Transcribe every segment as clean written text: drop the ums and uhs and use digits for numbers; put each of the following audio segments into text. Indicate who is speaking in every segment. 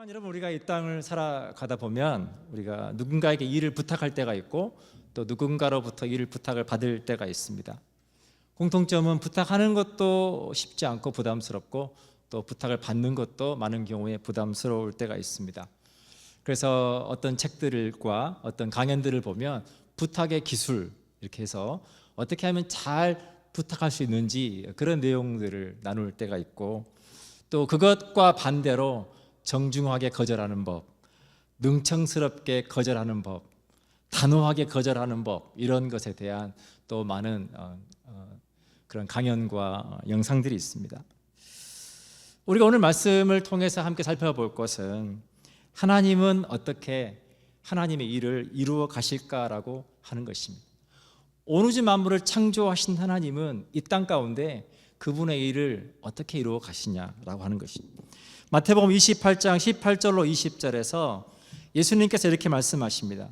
Speaker 1: 사랑하는 여러분, 우리가 이 땅을 살아가다 보면 우리가 누군가에게 일을 부탁할 때가 있고 또 누군가로부터 일을 부탁을 받을 때가 있습니다. 공통점은 부탁하는 것도 쉽지 않고 부담스럽고 또 부탁을 받는 것도 많은 경우에 부담스러울 때가 있습니다. 그래서 어떤 책들과 어떤 강연들을 보면 부탁의 기술 이렇게 해서 어떻게 하면 잘 부탁할 수 있는지 그런 내용들을 나눌 때가 있고, 또 그것과 반대로 정중하게 거절하는 법, 능청스럽게 거절하는 법, 단호하게 거절하는 법, 이런 것에 대한 또 많은 그런 강연과 영상들이 있습니다. 우리가 오늘 말씀을 통해서 함께 살펴볼 것은 하나님은 어떻게 하나님의 일을 이루어 가실까라고 하는 것입니다. 온 우주 만물을 창조하신 하나님은 이 땅 가운데 그분의 일을 어떻게 이루어 가시냐라고 하는 것입니다. 마태복음 28장 18절로 20절에서 예수님께서 이렇게 말씀하십니다.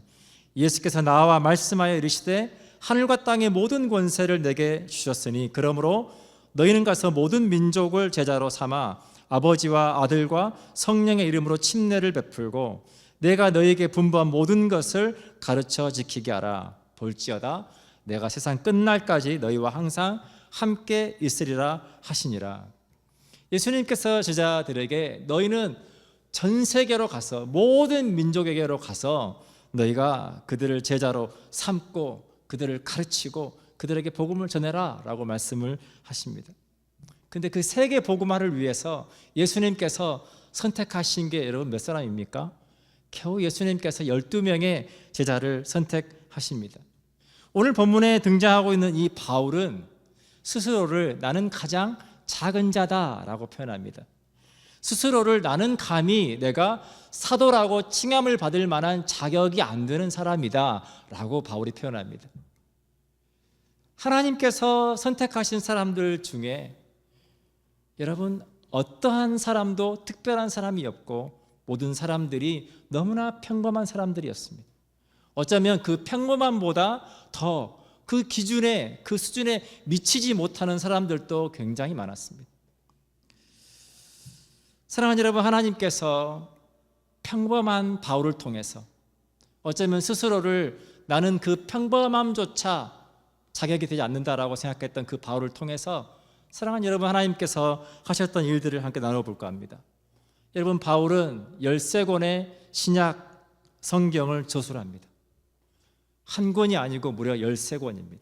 Speaker 1: 예수께서 나와 말씀하여 이르시되 하늘과 땅의 모든 권세를 내게 주셨으니 그러므로 너희는 가서 모든 민족을 제자로 삼아 아버지와 아들과 성령의 이름으로 침례를 베풀고 내가 너희에게 분부한 모든 것을 가르쳐 지키게 하라. 볼지어다 내가 세상 끝날까지 너희와 항상 함께 있으리라 하시니라. 예수님께서 제자들에게 너희는 전 세계로 가서 모든 민족에게로 가서 너희가 그들을 제자로 삼고 그들을 가르치고 그들에게 복음을 전해라 라고 말씀을 하십니다. 근데 그 세계 복음화를 위해서 예수님께서 선택하신 게 여러분 몇 사람입니까? 겨우 예수님께서 12명의 제자를 선택하십니다. 오늘 본문에 등장하고 있는 이 바울은 스스로를 나는 가장 작은 자다라고 표현합니다. 스스로를 나는 감히 내가 사도라고 칭함을 받을 만한 자격이 안 되는 사람이다 라고 바울이 표현합니다. 하나님께서 선택하신 사람들 중에 여러분 어떠한 사람도 특별한 사람이 없고 모든 사람들이 너무나 평범한 사람들이었습니다. 어쩌면 그 평범함보다 더 그 기준에 그 수준에 미치지 못하는 사람들도 굉장히 많았습니다. 사랑하는 여러분, 하나님께서 평범한 바울을 통해서 어쩌면 스스로를 나는 그 평범함조차 자격이 되지 않는다라고 생각했던 그 바울을 통해서 사랑하는 여러분, 하나님께서 하셨던 일들을 함께 나눠볼까 합니다. 여러분, 바울은 13권의 신약 성경을 저술합니다. 한 권이 아니고 무려 13권입니다.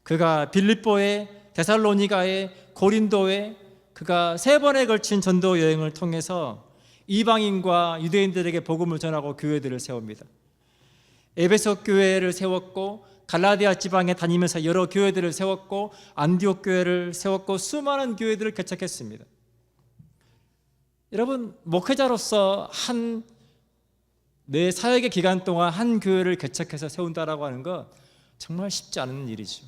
Speaker 1: 그가 빌립보에, 데살로니가에, 고린도에 그가 3번에 걸친 전도 여행을 통해서 이방인과 유대인들에게 복음을 전하고 교회들을 세웁니다. 에베소 교회를 세웠고 갈라디아 지방에 다니면서 여러 교회들을 세웠고 안디옥 교회를 세웠고 수많은 교회들을 개척했습니다. 여러분, 목회자로서 내 사역의 기간 동안 한 교회를 개척해서 세운다라고 하는 건 정말 쉽지 않은 일이죠.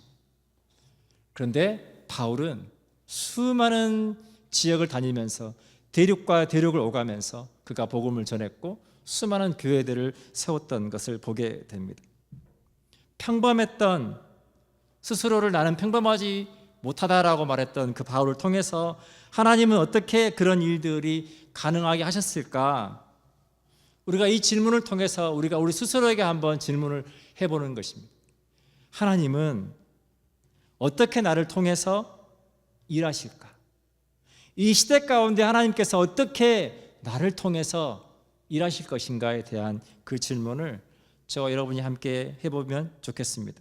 Speaker 1: 그런데 바울은 수많은 지역을 다니면서 대륙과 대륙을 오가면서 그가 복음을 전했고 수많은 교회들을 세웠던 것을 보게 됩니다. 평범했던 스스로를 나는 평범하지 못하다라고 말했던 그 바울을 통해서 하나님은 어떻게 그런 일들이 가능하게 하셨을까? 우리가 이 질문을 통해서 우리가 우리 스스로에게 한번 질문을 해보는 것입니다. 하나님은 어떻게 나를 통해서 일하실까? 이 시대 가운데 하나님께서 어떻게 나를 통해서 일하실 것인가에 대한 그 질문을 저와 여러분이 함께 해보면 좋겠습니다.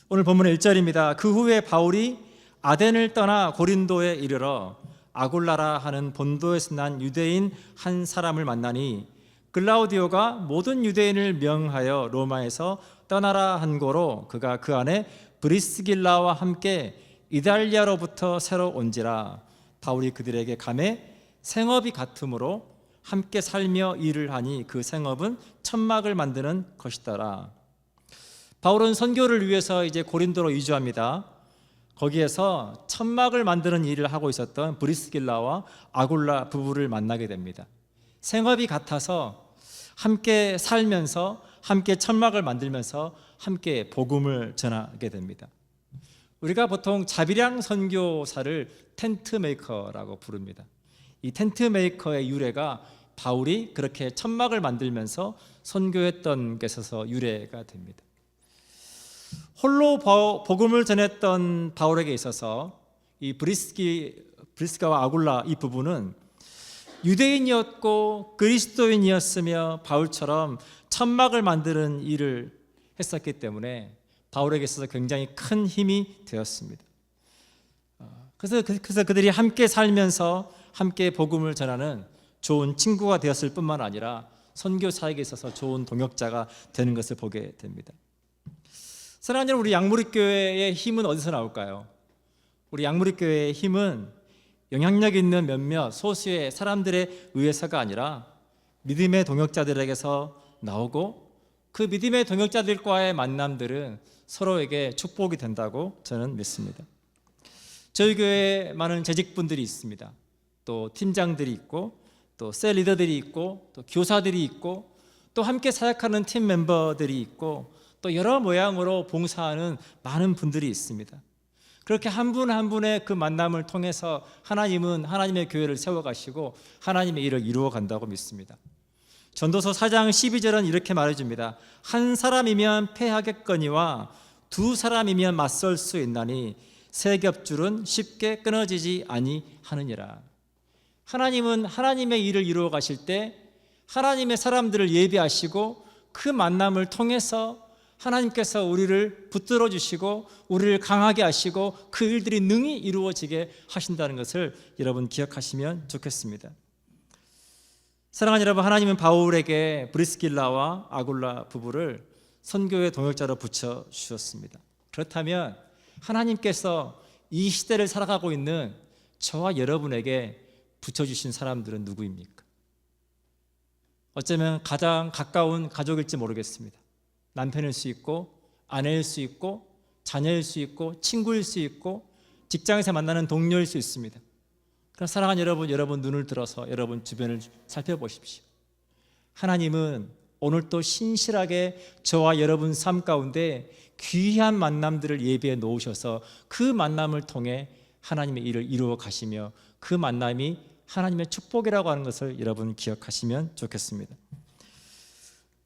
Speaker 1: 오늘 본문의 1절입니다. 그 후에 바울이 아덴을 떠나 고린도에 이르러 아굴라라 하는 본도에서 난 유대인 한 사람을 만나니 글라우디오가 모든 유대인을 명하여 로마에서 떠나라 한 고로 그가 그 안에 브리스길라와 함께 이달리아로부터 새로 온지라. 바울이 그들에게 가매 생업이 같으므로 함께 살며 일을 하니 그 생업은 천막을 만드는 것이더라. 바울은 선교를 위해서 이제 고린도로 이주합니다. 거기에서 천막을 만드는 일을 하고 있었던 브리스길라와 아굴라 부부를 만나게 됩니다. 생업이 같아서 함께 살면서 함께 천막을 만들면서 함께 복음을 전하게 됩니다. 우리가 보통 자비량 선교사를 텐트 메이커라고 부릅니다. 이 텐트 메이커의 유래가 바울이 그렇게 천막을 만들면서 선교했던 것에서 유래가 됩니다. 홀로 복음을 전했던 바울에게 있어서 이 브리스가와 아굴라 이 부부는 유대인이었고 그리스도인이었으며 바울처럼 천막을 만드는 일을 했었기 때문에 바울에게 있어서 굉장히 큰 힘이 되었습니다. 그래서 그들이 함께 살면서 함께 복음을 전하는 좋은 친구가 되었을 뿐만 아니라 선교 사역에 있어서 좋은 동역자가 되는 것을 보게 됩니다. 사랑하는 여러분, 우리 양무리교회의 힘은 어디서 나올까요? 우리 양무리교회의 힘은 영향력 있는 몇몇 소수의 사람들에 의해서가 아니라 믿음의 동역자들에게서 나오고 그 믿음의 동역자들과의 만남들은 서로에게 축복이 된다고 저는 믿습니다. 저희 교회에 많은 재직분들이 있습니다. 또 팀장들이 있고 또 셀 리더들이 있고 또 교사들이 있고 또 함께 사역하는 팀 멤버들이 있고 또 여러 모양으로 봉사하는 많은 분들이 있습니다. 그렇게 한 분 한 분의 그 만남을 통해서 하나님은 하나님의 교회를 세워가시고 하나님의 일을 이루어 간다고 믿습니다. 전도서 4장 12절은 이렇게 말해줍니다. 한 사람이면 패하겠거니와 두 사람이면 맞설 수 있나니 세 겹줄은 쉽게 끊어지지 아니하느니라. 하나님은 하나님의 일을 이루어 가실 때 하나님의 사람들을 예비하시고 그 만남을 통해서 하나님께서 우리를 붙들어 주시고 우리를 강하게 하시고 그 일들이 능히 이루어지게 하신다는 것을 여러분 기억하시면 좋겠습니다. 사랑하는 여러분, 하나님은 바울에게 브리스길라와 아굴라 부부를 선교의 동역자로 붙여주셨습니다. 그렇다면 하나님께서 이 시대를 살아가고 있는 저와 여러분에게 붙여주신 사람들은 누구입니까? 어쩌면 가장 가까운 가족일지 모르겠습니다. 남편일 수 있고 아내일 수 있고 자녀일 수 있고 친구일 수 있고 직장에서 만나는 동료일 수 있습니다. 그럼 사랑하는 여러분 눈을 들어서 여러분 주변을 살펴보십시오. 하나님은 오늘 또 신실하게 저와 여러분 삶 가운데 귀한 만남들을 예비해 놓으셔서 그 만남을 통해 하나님의 일을 이루어 가시며 그 만남이 하나님의 축복이라고 하는 것을 여러분 기억하시면 좋겠습니다.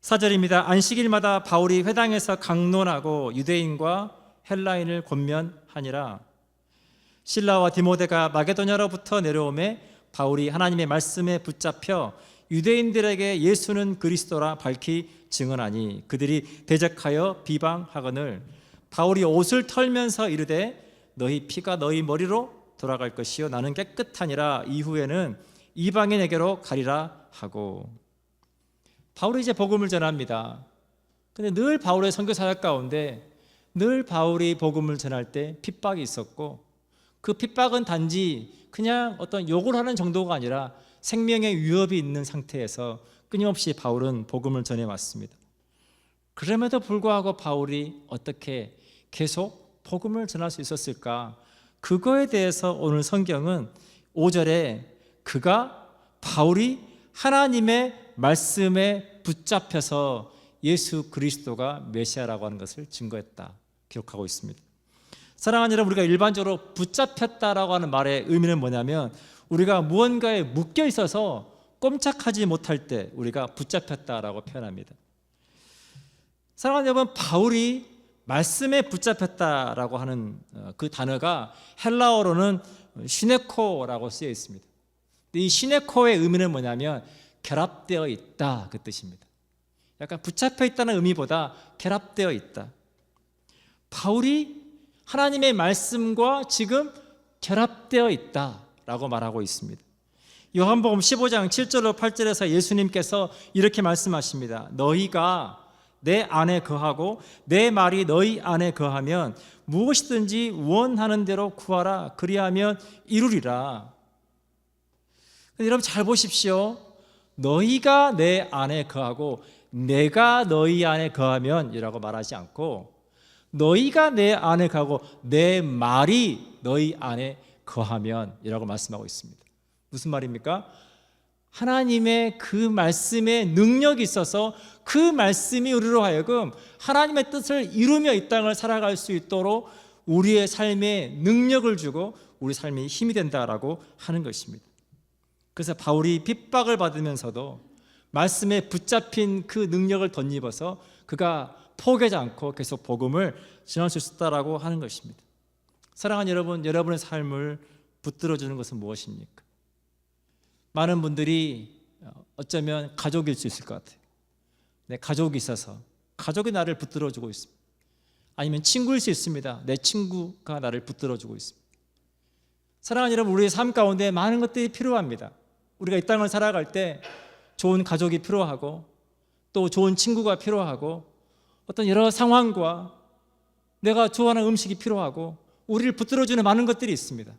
Speaker 1: 4절입니다. 안식일마다 바울이 회당에서 강론하고 유대인과 헬라인을 권면하니라. 실라와 디모데가 마게도냐로부터 내려오매 바울이 하나님의 말씀에 붙잡혀 유대인들에게 예수는 그리스도라 밝히 증언하니 그들이 대적하여 비방하거늘 바울이 옷을 털면서 이르되 너희 피가 너희 머리로 돌아갈 것이요 나는 깨끗하니라. 이후에는 이방인에게로 가리라 하고. 바울이 이제 복음을 전합니다. 근데 늘 바울의 선교 사역 가운데 늘 바울이 복음을 전할 때 핍박이 있었고 그 핍박은 단지 그냥 어떤 욕을 하는 정도가 아니라 생명의 위협이 있는 상태에서 끊임없이 바울은 복음을 전해왔습니다. 그럼에도 불구하고 바울이 어떻게 계속 복음을 전할 수 있었을까? 그거에 대해서 오늘 성경은 5절에 바울이 하나님의 말씀에 붙잡혀서 예수 그리스도가 메시아라고 하는 것을 증거했다 기록하고 있습니다. 사랑하는 여러분, 우리가 일반적으로 붙잡혔다라고 하는 말의 의미는 뭐냐면 우리가 무언가에 묶여 있어서 꼼짝하지 못할 때 우리가 붙잡혔다라고 표현합니다. 사랑하는 여러분, 바울이 말씀에 붙잡혔다라고 하는 그 단어가 헬라어로는 시네코라고 쓰여 있습니다. 이 시네코의 의미는 뭐냐면 결합되어 있다 그 뜻입니다. 약간 붙잡혀 있다는 의미보다 결합되어 있다. 바울이 하나님의 말씀과 지금 결합되어 있다라고 말하고 있습니다. 요한복음 15장 7절로 8절에서 예수님께서 이렇게 말씀하십니다. 너희가 내 안에 거하고 내 말이 너희 안에 거하면 무엇이든지 원하는 대로 구하라. 그리하면 이루리라. 여러분 잘 보십시오. 너희가 내 안에 거하고 내가 너희 안에 거하면 이라고 말하지 않고 너희가 내 안에 거하고 내 말이 너희 안에 거하면 이라고 말씀하고 있습니다. 무슨 말입니까? 하나님의 그 말씀에 능력이 있어서 그 말씀이 우리로 하여금 하나님의 뜻을 이루며 이 땅을 살아갈 수 있도록 우리의 삶에 능력을 주고 우리 삶이 힘이 된다라고 하는 것입니다. 그래서 바울이 핍박을 받으면서도 말씀에 붙잡힌 그 능력을 덧입어서 그가 포기하지 않고 계속 복음을 전할 수 있었다라고 하는 것입니다. 사랑하는 여러분, 여러분의 삶을 붙들어주는 것은 무엇입니까? 많은 분들이 어쩌면 가족일 수 있을 것 같아요. 내 가족이 있어서 가족이 나를 붙들어주고 있습니다. 아니면 친구일 수 있습니다. 내 친구가 나를 붙들어주고 있습니다. 사랑하는 여러분, 우리의 삶 가운데 많은 것들이 필요합니다. 우리가 이 땅을 살아갈 때 좋은 가족이 필요하고 또 좋은 친구가 필요하고 어떤 여러 상황과 내가 좋아하는 음식이 필요하고 우리를 붙들어주는 많은 것들이 있습니다.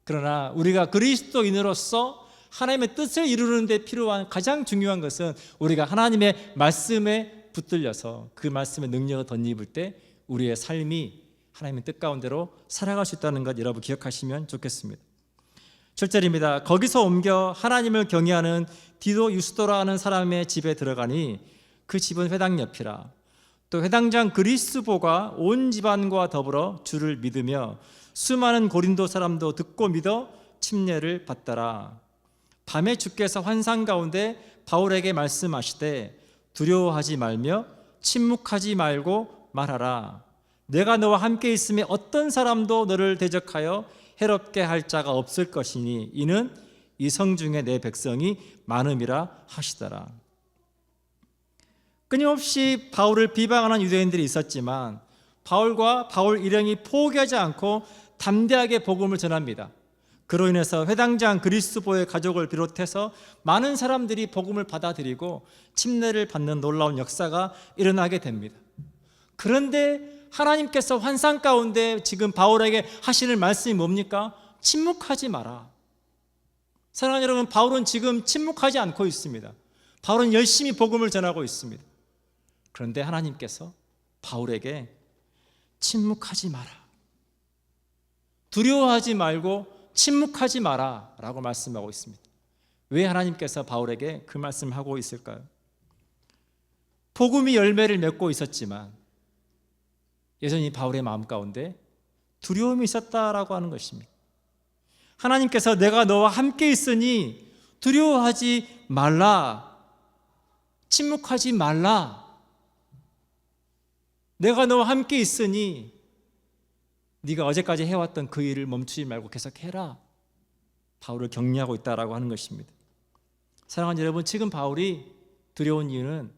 Speaker 1: 그러나 우리가 그리스도인으로서 하나님의 뜻을 이루는 데 필요한 가장 중요한 것은 우리가 하나님의 말씀에 붙들려서 그 말씀의 능력을 덧입을 때 우리의 삶이 하나님의 뜻 가운데로 살아갈 수 있다는 것 여러분 기억하시면 좋겠습니다. 7절입니다. 거기서 옮겨 하나님을 경외하는 디도 유스도라 하는 사람의 집에 들어가니 그 집은 회당 옆이라. 또 회당장 그리스보가 온 집안과 더불어 주를 믿으며 수많은 고린도 사람도 듣고 믿어 침례를 받더라. 밤에 주께서 환상 가운데 바울에게 말씀하시되 두려워하지 말며 침묵하지 말고 말하라. 내가 너와 함께 있음에 어떤 사람도 너를 대적하여 해롭게 할 자가 없을 것이니 이는 이 성 중에 내 백성이 많음이라 하시더라. 끊임없이 바울을 비방하는 유대인들이 있었지만 바울과 바울 일행이 포기하지 않고 담대하게 복음을 전합니다. 그로 인해서 회당장 그리스보의 가족을 비롯해서 많은 사람들이 복음을 받아들이고 침례를 받는 놀라운 역사가 일어나게 됩니다. 그런데 하나님께서 환상 가운데 지금 바울에게 하시는 말씀이 뭡니까? 침묵하지 마라. 사랑하는 여러분, 바울은 지금 침묵하지 않고 있습니다. 바울은 열심히 복음을 전하고 있습니다. 그런데 하나님께서 바울에게 침묵하지 마라, 두려워하지 말고 침묵하지 마라 라고 말씀하고 있습니다. 왜 하나님께서 바울에게 그 말씀을 하고 있을까요? 복음이 열매를 맺고 있었지만 여전히 바울의 마음 가운데 두려움이 있었다라고 하는 것입니다. 하나님께서 내가 너와 함께 있으니 두려워하지 말라, 침묵하지 말라, 내가 너와 함께 있으니 네가 어제까지 해왔던 그 일을 멈추지 말고 계속해라, 바울을 격려하고 있다라고 하는 것입니다. 사랑하는 여러분, 지금 바울이 두려운 이유는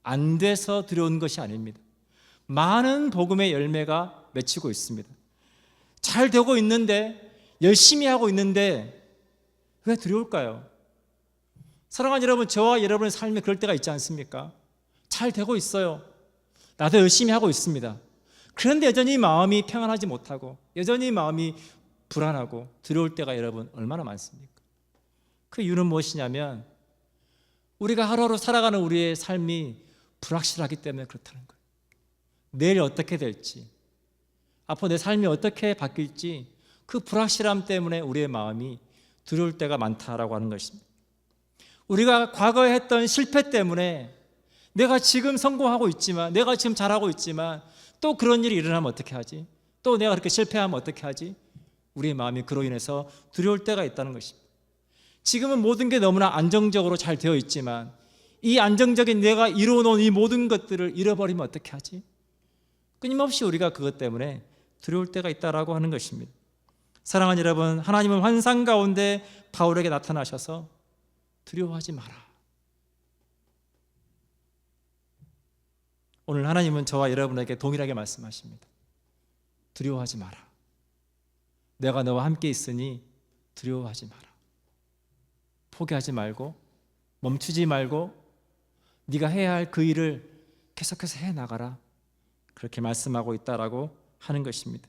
Speaker 1: 안 돼서 두려운 것이 아닙니다. 많은 복음의 열매가 맺히고 있습니다. 잘 되고 있는데, 열심히 하고 있는데 왜 두려울까요? 사랑하는 여러분, 저와 여러분의 삶에 그럴 때가 있지 않습니까? 잘 되고 있어요. 나도 열심히 하고 있습니다. 그런데 여전히 마음이 평안하지 못하고 여전히 마음이 불안하고 두려울 때가 여러분 얼마나 많습니까? 그 이유는 무엇이냐면 우리가 하루하루 살아가는 우리의 삶이 불확실하기 때문에 그렇다는 거예요. 내일 어떻게 될지, 앞으로 내 삶이 어떻게 바뀔지 그 불확실함 때문에 우리의 마음이 두려울 때가 많다라고 하는 것입니다. 우리가 과거에 했던 실패 때문에 내가 지금 성공하고 있지만, 내가 지금 잘하고 있지만 또 그런 일이 일어나면 어떻게 하지? 또 내가 그렇게 실패하면 어떻게 하지? 우리의 마음이 그로 인해서 두려울 때가 있다는 것입니다. 지금은 모든 게 너무나 안정적으로 잘 되어 있지만 이 안정적인 내가 이루어놓은 이 모든 것들을 잃어버리면 어떻게 하지? 끊임없이 우리가 그것 때문에 두려울 때가 있다라고 하는 것입니다. 사랑하는 여러분, 하나님은 환상 가운데 바울에게 나타나셔서 두려워하지 마라. 오늘 하나님은 저와 여러분에게 동일하게 말씀하십니다. 두려워하지 마라. 내가 너와 함께 있으니 두려워하지 마라. 포기하지 말고 멈추지 말고 네가 해야 할 그 일을 계속해서 해나가라. 그렇게 말씀하고 있다라고 하는 것입니다.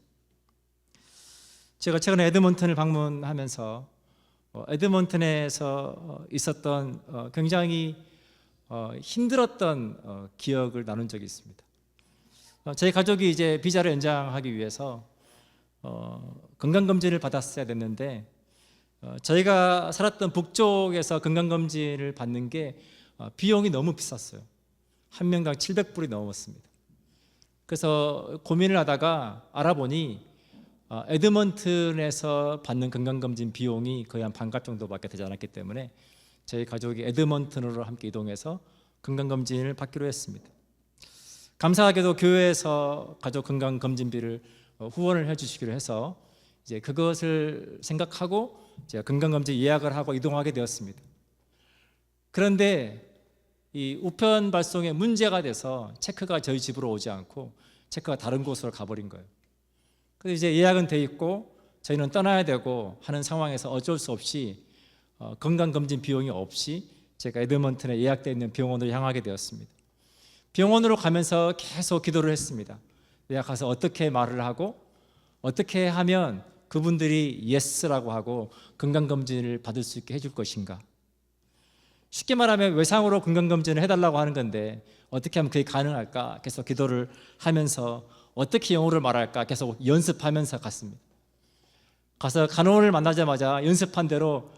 Speaker 1: 제가 최근에 에드먼튼을 방문하면서 에드먼튼에서 있었던 굉장히 힘들었던 기억을 나눈 적이 있습니다. 저희 가족이 이제 비자를 연장하기 위해서 건강검진을 받았어야 됐는데 저희가 살았던 북쪽에서 건강검진을 받는 게 비용이 너무 비쌌어요. 한 명당 700불이 넘었습니다. 그래서 고민을 하다가 알아보니 에드먼튼에서 받는 건강검진 비용이 거의 한 반값 정도밖에 되지 않았기 때문에 저희 가족이 에드먼튼으로 함께 이동해서 건강검진을 받기로 했습니다. 감사하게도 교회에서 가족 건강검진비를 후원을 해주시기로 해서 이제 그것을 생각하고 제가 건강검진 예약을 하고 이동하게 되었습니다. 그런데 이 우편 발송에 문제가 돼서 체크가 저희 집으로 오지 않고 체크가 다른 곳으로 가버린 거예요. 그래서 이제 예약은 돼 있고 저희는 떠나야 되고 하는 상황에서 어쩔 수 없이 건강검진 비용이 없이 제가 에드먼튼에 예약되어 있는 병원으로 향하게 되었습니다. 병원으로 가면서 계속 기도를 했습니다. 내가 가서 어떻게 말을 하고 어떻게 하면 그분들이 예스라고 하고 건강검진을 받을 수 있게 해줄 것인가. 쉽게 말하면 외상으로 건강검진을 해달라고 하는 건데 어떻게 하면 그게 가능할까 계속 기도를 하면서 어떻게 영어를 말할까 계속 연습하면서 갔습니다. 가서 간호원을 만나자마자 연습한 대로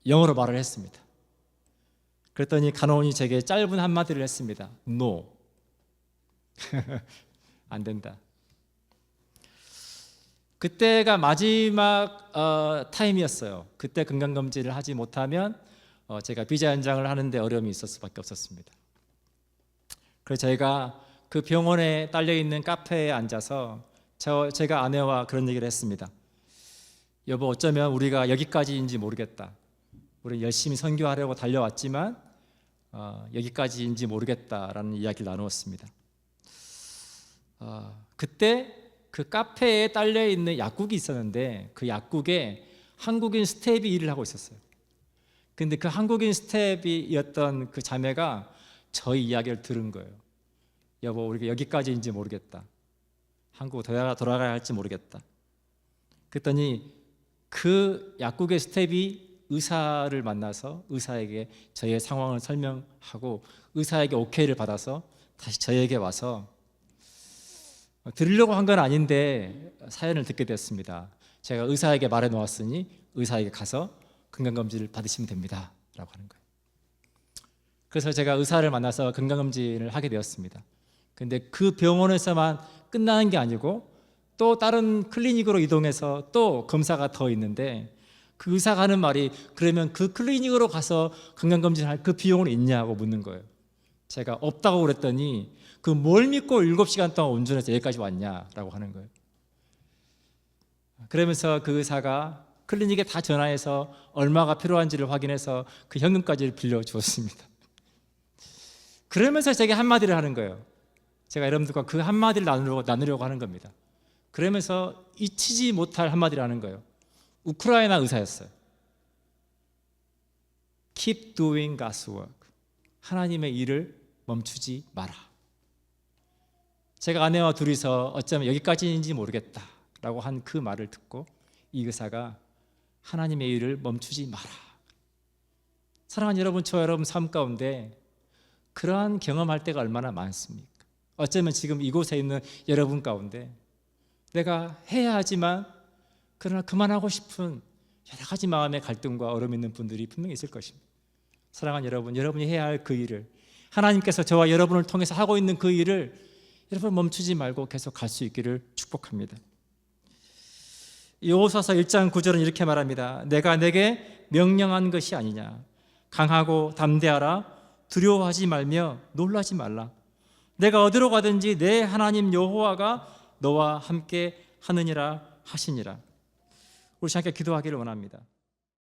Speaker 1: 영어로 말을 했습니다. 그랬더니 간호원이 제게 짧은 한마디를 했습니다. No. 안 된다. 그때가 마지막 타임이었어요. 그때 건강검진을 하지 못하면 제가 비자 연장을 하는데 어려움이 있을 수밖에 없었습니다. 그래서 저희가 그 병원에 딸려있는 카페에 앉아서 제가 아내와 그런 얘기를 했습니다. 여보, 어쩌면 우리가 여기까지인지 모르겠다. 우리 열심히 선교하려고 달려왔지만 여기까지인지 모르겠다라는 이야기를 나누었습니다. 그때 그 카페에 딸려있는 약국이 있었는데 그 약국에 한국인 스텝이 일을 하고 있었어요. 근데 그 한국인 스텝이었던 그 자매가 저희 이야기를 들은 거예요. 여보, 우리가 여기까지인지 모르겠다. 한국 돌아가야 할지 모르겠다. 그랬더니 그 약국의 스텝이 의사를 만나서 의사에게 저희의 상황을 설명하고 의사에게 오케이를 받아서 다시 저희에게 와서 들으려고 한 건 아닌데 사연을 듣게 됐습니다. 제가 의사에게 말해 놓았으니 의사에게 가서 건강검진을 받으시면 됩니다 라고 하는 거예요. 그래서 제가 의사를 만나서 건강검진을 하게 되었습니다. 근데 그 병원에서만 끝나는 게 아니고 또 다른 클리닉으로 이동해서 또 검사가 더 있는데 그 의사가 하는 말이 그러면 그 클리닉으로 가서 건강검진할 그 비용은 있냐고 묻는 거예요. 제가 없다고 그랬더니 그 뭘 믿고 7시간 동안 운전해서 여기까지 왔냐라고 하는 거예요. 그러면서 그 의사가 클리닉에 다 전화해서 얼마가 필요한지를 확인해서 그 현금까지 빌려주었습니다. 그러면서 제게 한마디를 하는 거예요. 제가 여러분들과 그 한마디를 나누려고 하는 겁니다. 그러면서 잊히지 못할 한마디를 하는 거예요. 우크라이나 의사였어요. Keep doing God's work. 하나님의 일을 멈추지 마라. 제가 아내와 둘이서 어쩌면 여기까지인지 모르겠다 라고 한 그 말을 듣고 이 의사가 하나님의 일을 멈추지 마라. 사랑하는 여러분, 저와 여러분 삶 가운데 그러한 경험할 때가 얼마나 많습니까? 어쩌면 지금 이곳에 있는 여러분 가운데 내가 해야 하지만 그러나 그만하고 싶은 여러 가지 마음의 갈등과 어려움이 있는 분들이 분명히 있을 것입니다. 사랑하는 여러분, 여러분이 해야 할 그 일을 하나님께서 저와 여러분을 통해서 하고 있는 그 일을 여러분 멈추지 말고 계속 갈 수 있기를 축복합니다. 여호수아서 1장 9절은 이렇게 말합니다. 내가 내게 명령한 것이 아니냐. 강하고 담대하라. 두려워하지 말며 놀라지 말라. 내가 어디로 가든지 내 하나님 여호와가 너와 함께 하느니라 하시니라. 우리 함께 기도하기를 원합니다.